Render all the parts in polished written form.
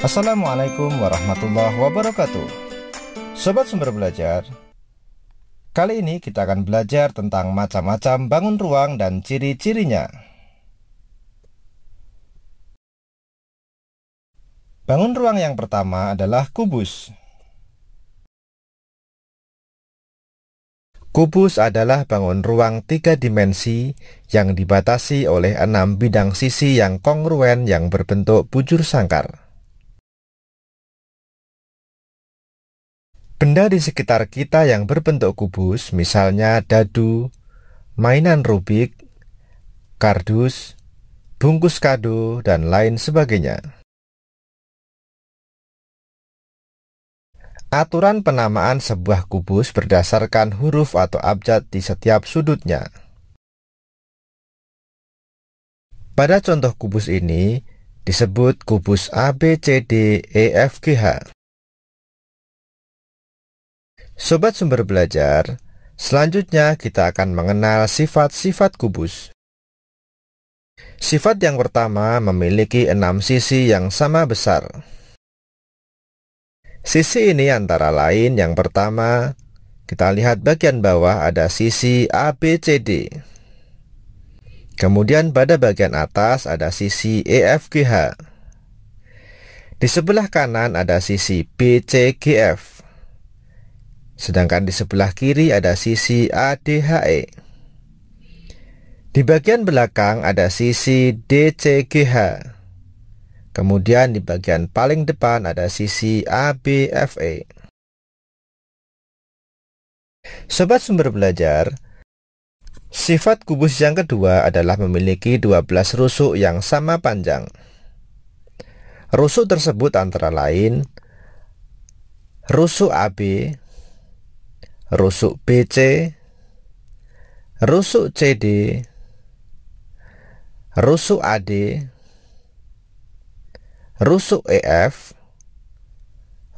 Assalamualaikum warahmatullahi wabarakatuh. Sobat Sumber Belajar, kali ini kita akan belajar tentang macam-macam bangun ruang dan ciri-cirinya. Bangun ruang yang pertama adalah kubus. Kubus adalah bangun ruang 3 dimensi yang dibatasi oleh 6 bidang sisi yang kongruen yang berbentuk bujur sangkar. Benda di sekitar kita yang berbentuk kubus, misalnya dadu, mainan Rubik, kardus, bungkus kado, dan lain sebagainya. Aturan penamaan sebuah kubus berdasarkan huruf atau abjad di setiap sudutnya. Pada contoh kubus ini disebut kubus A, B, C, D, E, F, G, H. Sobat Sumber Belajar, selanjutnya kita akan mengenal sifat-sifat kubus. Sifat yang pertama memiliki 6 sisi yang sama besar. Sisi ini antara lain yang pertama, kita lihat bagian bawah ada sisi A, B, C, D. Kemudian pada bagian atas ada sisi E, F, G, H. Di sebelah kanan ada sisi B, C, G, F. Sedangkan di sebelah kiri ada sisi A, D, H, E. Di bagian belakang ada sisi D, C, G, H. Kemudian di bagian paling depan ada sisi A, B, F, E. Sobat Sumber Belajar, sifat kubus yang kedua adalah memiliki 12 rusuk yang sama panjang. Rusuk tersebut antara lain rusuk AB, rusuk BC, rusuk CD, rusuk AD, rusuk EF,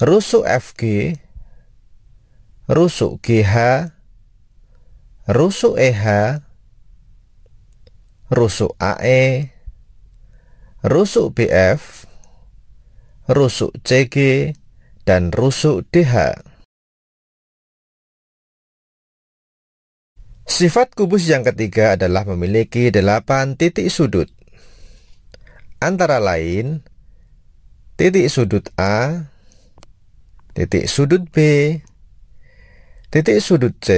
rusuk FG, rusuk GH, rusuk EH, rusuk AE, rusuk BF, rusuk CG, dan rusuk DH. Sifat kubus yang ketiga adalah memiliki 8 titik sudut. Antara lain titik sudut A, titik sudut B, titik sudut C,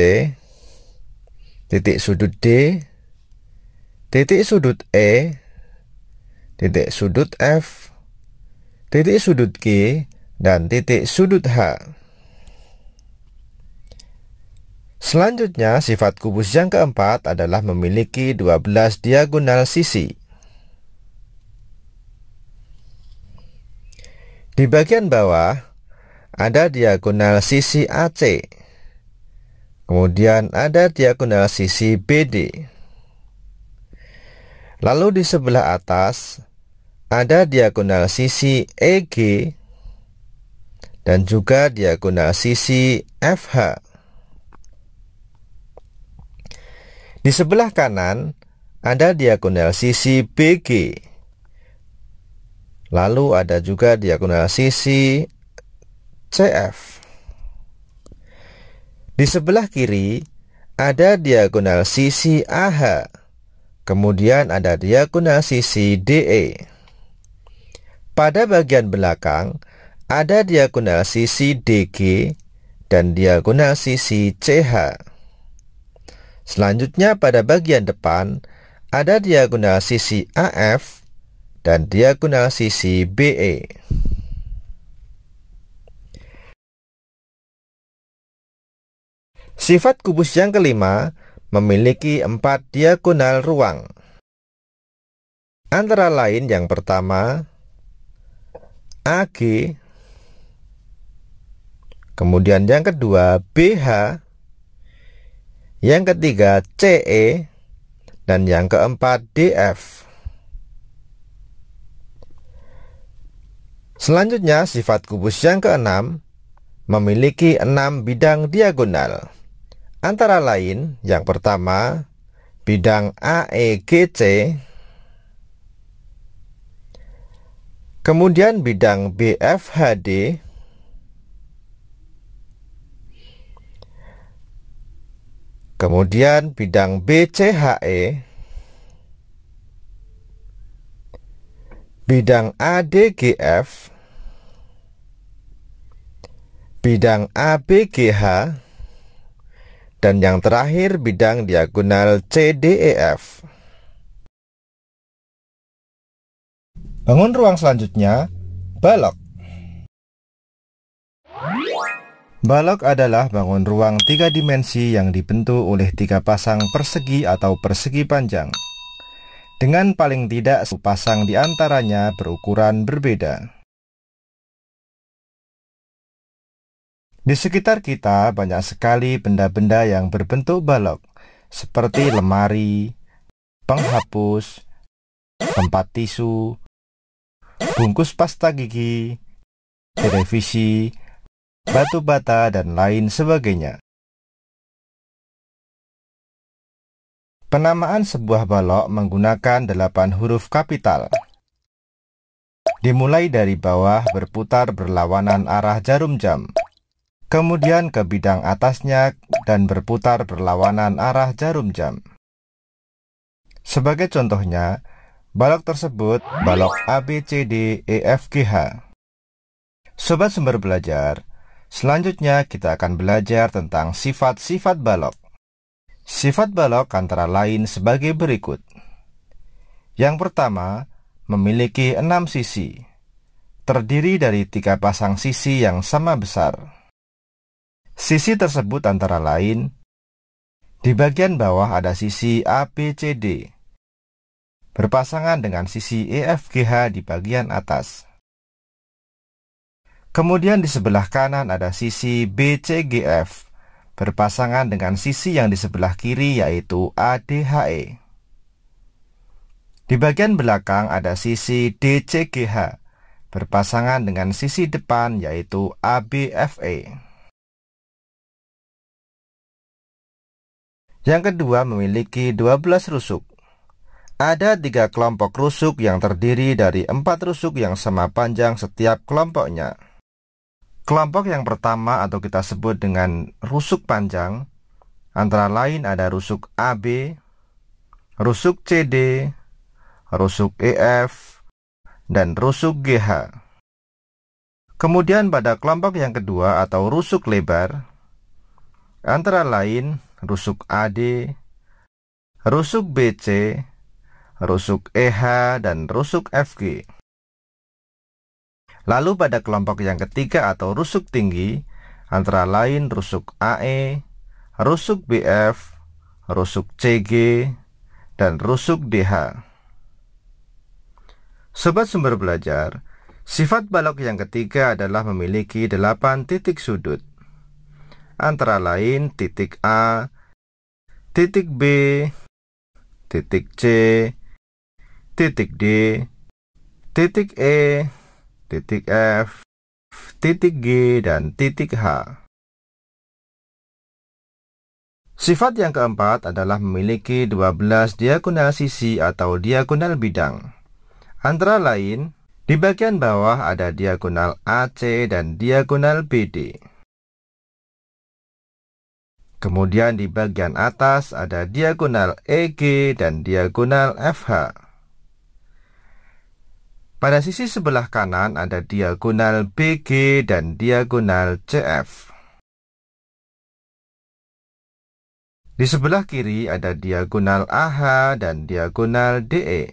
titik sudut D, titik sudut E, titik sudut F, titik sudut G, dan titik sudut H. Selanjutnya, sifat kubus yang keempat adalah memiliki 12 diagonal sisi. Di bagian bawah ada diagonal sisi AC, kemudian ada diagonal sisi BD. Lalu di sebelah atas ada diagonal sisi EG dan juga diagonal sisi FH. Di sebelah kanan ada diagonal sisi BG. Lalu ada juga diagonal sisi CF. Di sebelah kiri ada diagonal sisi AH. Kemudian ada diagonal sisi DE. Pada bagian belakang ada diagonal sisi DG dan diagonal sisi CH. Selanjutnya pada bagian depan ada diagonal sisi AF dan diagonal sisi BE. Sifat kubus yang kelima memiliki 4 diagonal ruang. Antara lain yang pertama AG, kemudian yang kedua BH, yang ketiga CE, dan yang keempat DF. Selanjutnya, sifat kubus yang keenam memiliki 6 bidang diagonal. Antara lain, yang pertama, bidang AEGC, Kemudian bidang BFHD, kemudian bidang BCHE, bidang ADGF, bidang ABGH, dan yang terakhir bidang diagonal CDEF. Bangun ruang selanjutnya, balok. Balok adalah bangun ruang 3 dimensi yang dibentuk oleh 3 pasang persegi atau persegi panjang, dengan paling tidak sepasang di antaranya berukuran berbeda. Di sekitar kita banyak sekali benda-benda yang berbentuk balok, seperti lemari, penghapus, tempat tisu, bungkus pasta gigi, televisi, batu bata, dan lain sebagainya. Penamaan sebuah balok menggunakan 8 huruf kapital. Dimulai dari bawah berputar berlawanan arah jarum jam, kemudian ke bidang atasnya dan berputar berlawanan arah jarum jam. Sebagai contohnya, balok tersebut balok ABCDEFGH. Sobat Sumber Belajar, selanjutnya kita akan belajar tentang sifat-sifat balok. Sifat balok antara lain sebagai berikut. Yang pertama, memiliki 6 sisi, terdiri dari 3 pasang sisi yang sama besar. Sisi tersebut antara lain, di bagian bawah ada sisi ABCD, berpasangan dengan sisi EFGH di bagian atas. Kemudian di sebelah kanan ada sisi BCGF, berpasangan dengan sisi yang di sebelah kiri yaitu ADHE. Di bagian belakang ada sisi DCGH, berpasangan dengan sisi depan yaitu ABFE. Yang kedua memiliki 12 rusuk. Ada 3 kelompok rusuk yang terdiri dari 4 rusuk yang sama panjang setiap kelompoknya. Kelompok yang pertama atau kita sebut dengan rusuk panjang, antara lain ada rusuk AB, rusuk CD, rusuk EF, dan rusuk GH. Kemudian pada kelompok yang kedua atau rusuk lebar, antara lain rusuk AD, rusuk BC, rusuk EH, dan rusuk FG. Lalu pada kelompok yang ketiga atau rusuk tinggi, antara lain rusuk AE, rusuk BF, rusuk CG, dan rusuk DH. Sobat Sumber Belajar, sifat balok yang ketiga adalah memiliki 8 titik sudut, antara lain titik A, titik B, titik C, titik D, titik E, titik F, titik G, dan titik H. Sifat yang keempat adalah memiliki 12 diagonal sisi atau diagonal bidang. Antara lain, di bagian bawah ada diagonal AC dan diagonal BD. Kemudian di bagian atas ada diagonal EG dan diagonal FH. Pada sisi sebelah kanan ada diagonal BG dan diagonal CF. Di sebelah kiri ada diagonal AH dan diagonal DE.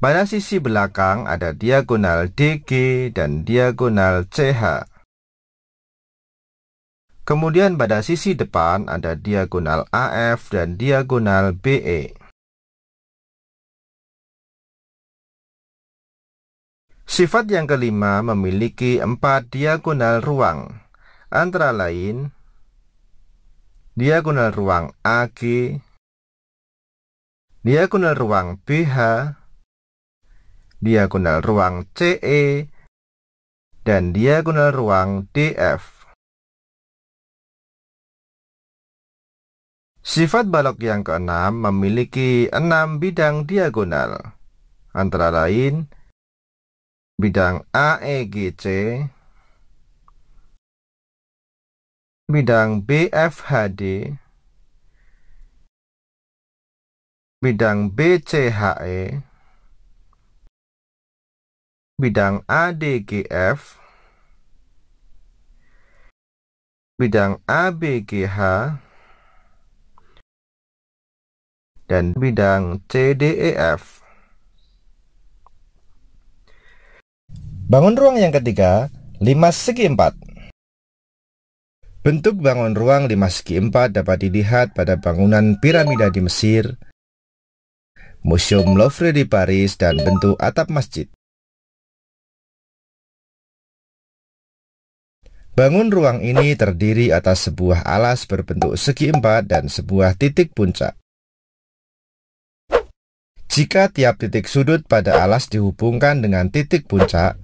Pada sisi belakang ada diagonal DG dan diagonal CH. Kemudian pada sisi depan ada diagonal AF dan diagonal BE. Sifat yang kelima memiliki 4 diagonal ruang, antara lain diagonal ruang AG, diagonal ruang BH, diagonal ruang CE, dan diagonal ruang DF. Sifat balok yang keenam memiliki 6 bidang diagonal, antara lain bidang AEGC, bidang BFHD, bidang BCHE, bidang ADGF, bidang ABGH, dan bidang CDEF. Bangun ruang yang ketiga, 5×4. Bentuk bangun ruang 5×4 dapat dilihat pada bangunan piramida di Mesir, Museum Louvre di Paris, dan bentuk atap masjid. Bangun ruang ini terdiri atas sebuah alas berbentuk segi empat dan sebuah titik puncak. Jika tiap titik sudut pada alas dihubungkan dengan titik puncak,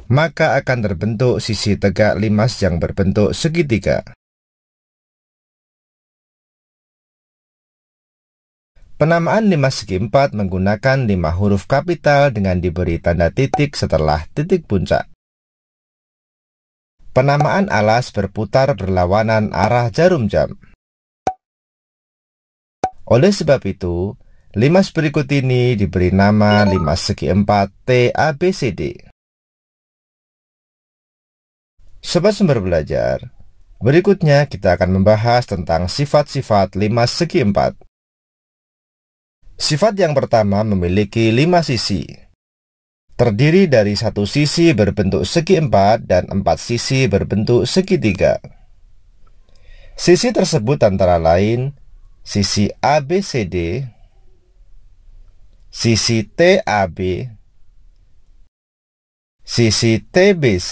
maka akan terbentuk sisi tegak limas yang berbentuk segitiga. Penamaan 5×4 menggunakan 5 huruf kapital dengan diberi tanda titik setelah titik puncak. Penamaan alas berputar berlawanan arah jarum jam. Oleh sebab itu, limas berikut ini diberi nama 5×4 TABCD. Sobat Sumber Belajar, berikutnya kita akan membahas tentang sifat-sifat 5×4. Sifat yang pertama memiliki 5 sisi. Terdiri dari 1 sisi berbentuk segi empat dan 4 sisi berbentuk segitiga. Sisi tersebut antara lain sisi ABCD, sisi TAB, sisi TBC,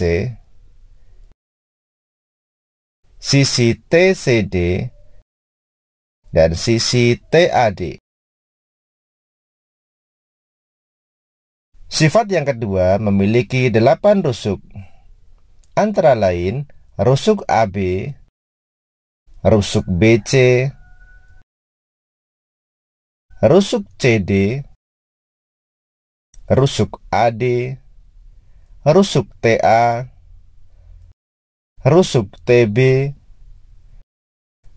sisi TCD, dan sisi TAD. Sifat yang kedua memiliki 8 rusuk, antara lain rusuk AB, rusuk BC, rusuk CD, rusuk AD, rusuk TA, rusuk TB,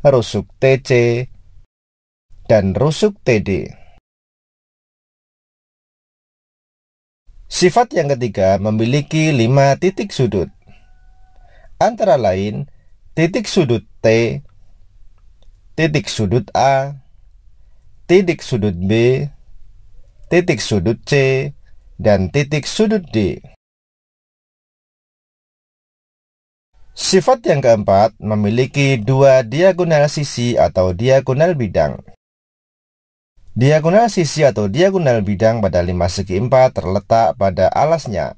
rusuk TC, dan rusuk TD. Sifat yang ketiga memiliki 5 titik sudut, antara lain titik sudut T, titik sudut A, titik sudut B, titik sudut C, dan titik sudut D. Sifat yang keempat memiliki 2 diagonal sisi atau diagonal bidang. Diagonal sisi atau diagonal bidang pada 5×4 terletak pada alasnya,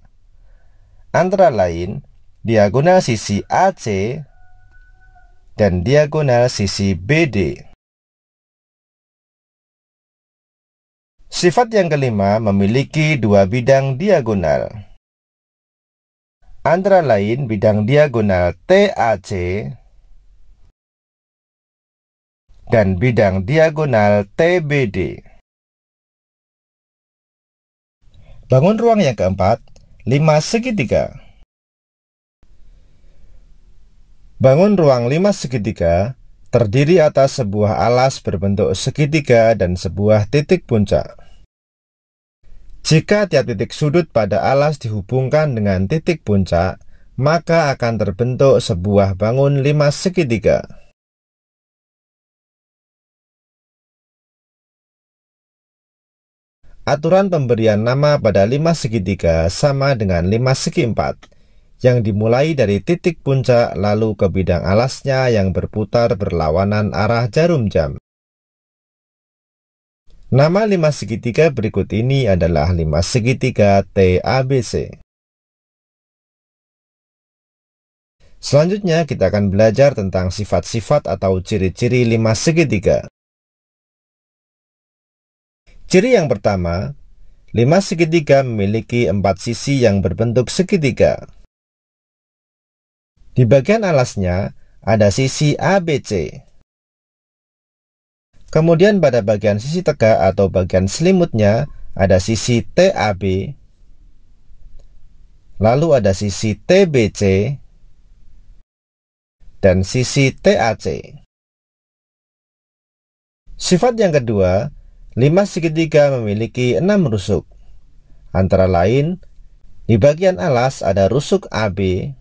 antara lain diagonal sisi AC dan diagonal sisi BD. Sifat yang kelima memiliki 2 bidang diagonal, antara lain bidang diagonal TAC dan bidang diagonal TBD. Bangun ruang yang keempat, 5×3. Bangun ruang 5×3 terdiri atas sebuah alas berbentuk segitiga dan sebuah titik puncak. Jika tiap titik sudut pada alas dihubungkan dengan titik puncak, maka akan terbentuk sebuah bangun 5×3. Aturan pemberian nama pada 5×3 sama dengan 5×4, yang dimulai dari titik puncak lalu ke bidang alasnya yang berputar berlawanan arah jarum jam. Nama 5×3 berikut ini adalah 5×3 TABC. Selanjutnya kita akan belajar tentang sifat-sifat atau ciri-ciri 5×3. Ciri yang pertama, 5×3 memiliki 4 sisi yang berbentuk segitiga. Di bagian alasnya ada sisi ABC. Kemudian pada bagian sisi tegak atau bagian selimutnya ada sisi TAB, lalu ada sisi TBC, dan sisi TAC. Sifat yang kedua, 5 segitiga memiliki 6 rusuk. Antara lain, di bagian alas ada rusuk AB,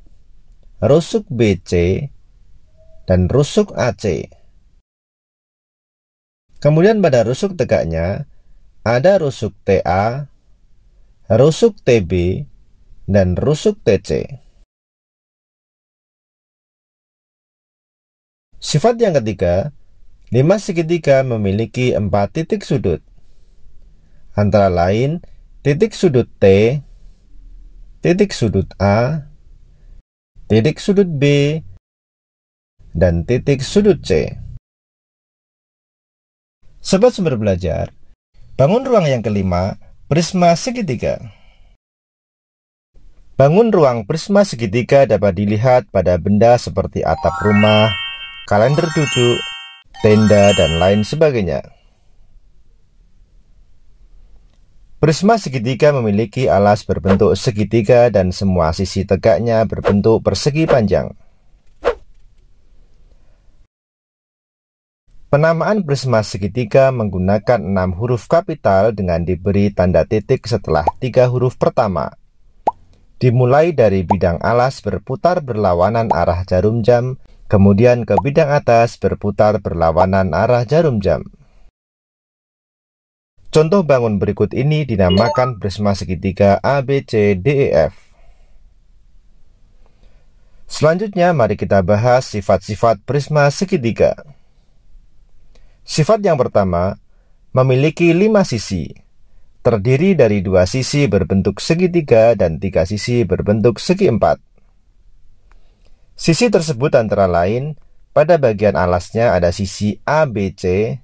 rusuk BC, dan rusuk AC. Kemudian pada rusuk tegaknya, ada rusuk TA, rusuk TB, dan rusuk TC. Sifat yang ketiga, 5 segitiga memiliki 4 titik sudut. Antara lain, titik sudut T, titik sudut A, titik sudut B, dan titik sudut C. Sobat Sumber Belajar, bangun ruang yang kelima, prisma segitiga. Bangun ruang prisma segitiga dapat dilihat pada benda seperti atap rumah, kalender duduk, tenda, dan lain sebagainya. Prisma segitiga memiliki alas berbentuk segitiga dan semua sisi tegaknya berbentuk persegi panjang. Penamaan prisma segitiga menggunakan 6 huruf kapital dengan diberi tanda titik setelah 3 huruf pertama. Dimulai dari bidang alas berputar berlawanan arah jarum jam, kemudian ke bidang atas berputar berlawanan arah jarum jam. Contoh bangun berikut ini dinamakan prisma segitiga ABCDEF. Selanjutnya mari kita bahas sifat-sifat prisma segitiga. Sifat yang pertama, memiliki 5 sisi, terdiri dari 2 sisi berbentuk segitiga dan 3 sisi berbentuk segi empat. Sisi tersebut antara lain, pada bagian alasnya ada sisi ABC,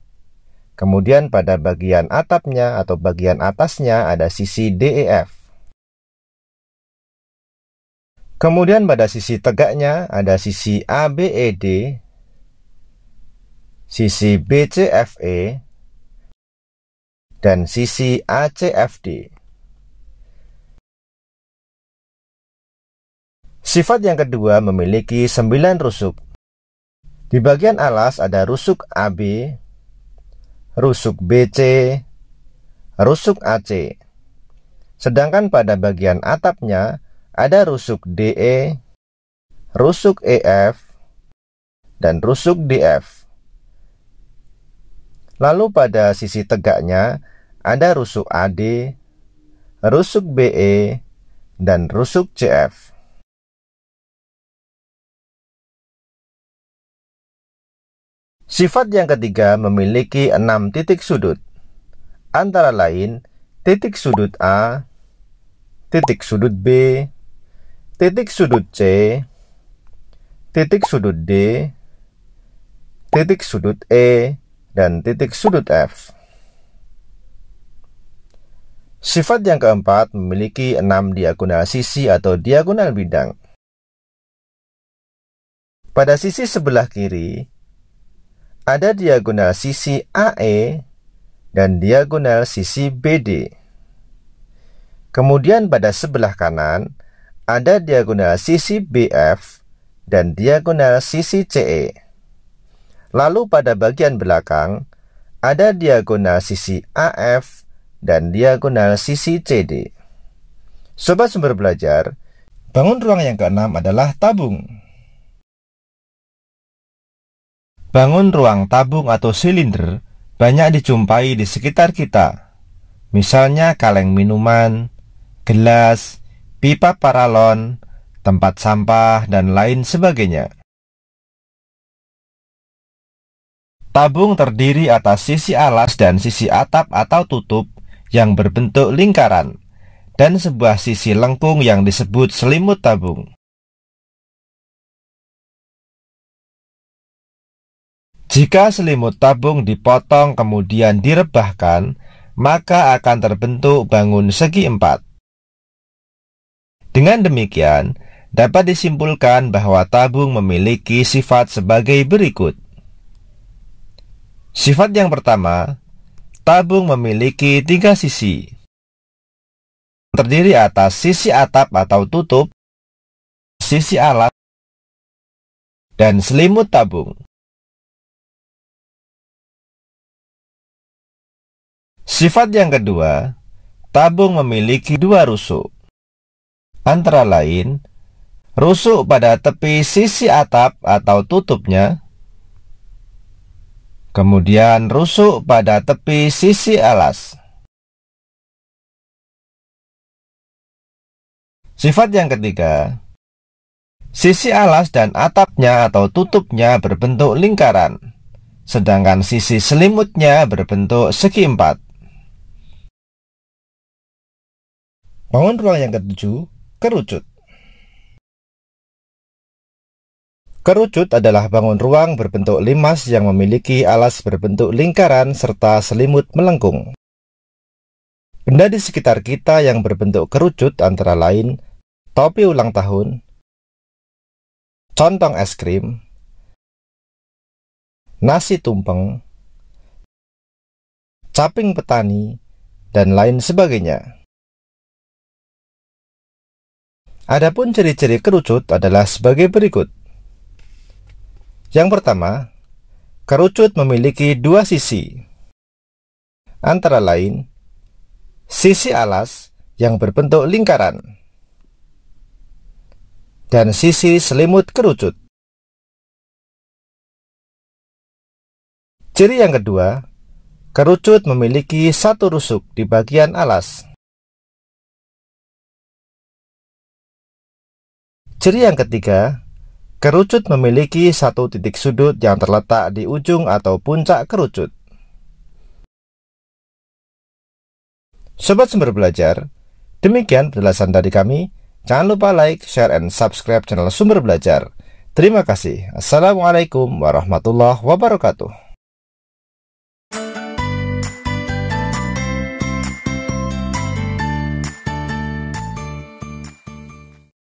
kemudian pada bagian atapnya atau bagian atasnya ada sisi DEF. Kemudian pada sisi tegaknya ada sisi ABED, sisi BCFE, dan sisi ACFD. Sifat yang kedua memiliki 9 rusuk. Di bagian alas ada rusuk AB, rusuk BC, rusuk AC. Sedangkan pada bagian atapnya ada rusuk DE, rusuk EF, dan rusuk DF. Lalu pada sisi tegaknya ada rusuk AD, rusuk BE, dan rusuk CF. Sifat yang ketiga memiliki 6 titik sudut. Antara lain, titik sudut A, titik sudut B, titik sudut C, titik sudut D, titik sudut E, dan titik sudut F. Sifat yang keempat memiliki 6 diagonal sisi atau diagonal bidang. Pada sisi sebelah kiri, ada diagonal sisi AE dan diagonal sisi BD. Kemudian pada sebelah kanan, ada diagonal sisi BF dan diagonal sisi CE. Lalu pada bagian belakang, ada diagonal sisi AF dan diagonal sisi CD. Sobat Sumber Belajar, bangun ruang yang keenam adalah tabung. Bangun ruang tabung atau silinder banyak dijumpai di sekitar kita. Misalnya kaleng minuman, gelas, pipa paralon, tempat sampah, dan lain sebagainya. Tabung terdiri atas sisi alas dan sisi atap atau tutup yang berbentuk lingkaran, dan sebuah sisi lengkung yang disebut selimut tabung. Jika selimut tabung dipotong kemudian direbahkan, maka akan terbentuk bangun segi empat. Dengan demikian, dapat disimpulkan bahwa tabung memiliki sifat sebagai berikut. Sifat yang pertama, tabung memiliki 3 sisi. terdiri atas sisi atap atau tutup, sisi alas, dan selimut tabung. Sifat yang kedua, tabung memiliki dua rusuk. Antara lain, rusuk pada tepi sisi atap atau tutupnya, kemudian rusuk pada tepi sisi alas. Sifat yang ketiga, sisi alas dan atapnya atau tutupnya berbentuk lingkaran, sedangkan sisi selimutnya berbentuk segi empat. Bangun ruang yang ketujuh, kerucut. Kerucut adalah bangun ruang berbentuk limas yang memiliki alas berbentuk lingkaran serta selimut melengkung. Benda di sekitar kita yang berbentuk kerucut antara lain topi ulang tahun, contong es krim, nasi tumpeng, caping petani, dan lain sebagainya. Adapun ciri-ciri kerucut adalah sebagai berikut. Yang pertama, kerucut memiliki dua sisi, antara lain sisi alas yang berbentuk lingkaran dan sisi selimut kerucut. Ciri yang kedua, kerucut memiliki satu rusuk di bagian alas. Ciri yang ketiga, kerucut memiliki satu titik sudut yang terletak di ujung atau puncak kerucut. Sobat Sumber Belajar, demikian penjelasan dari kami. Jangan lupa like, share, and subscribe channel Sumber Belajar. Terima kasih. Assalamualaikum warahmatullahi wabarakatuh.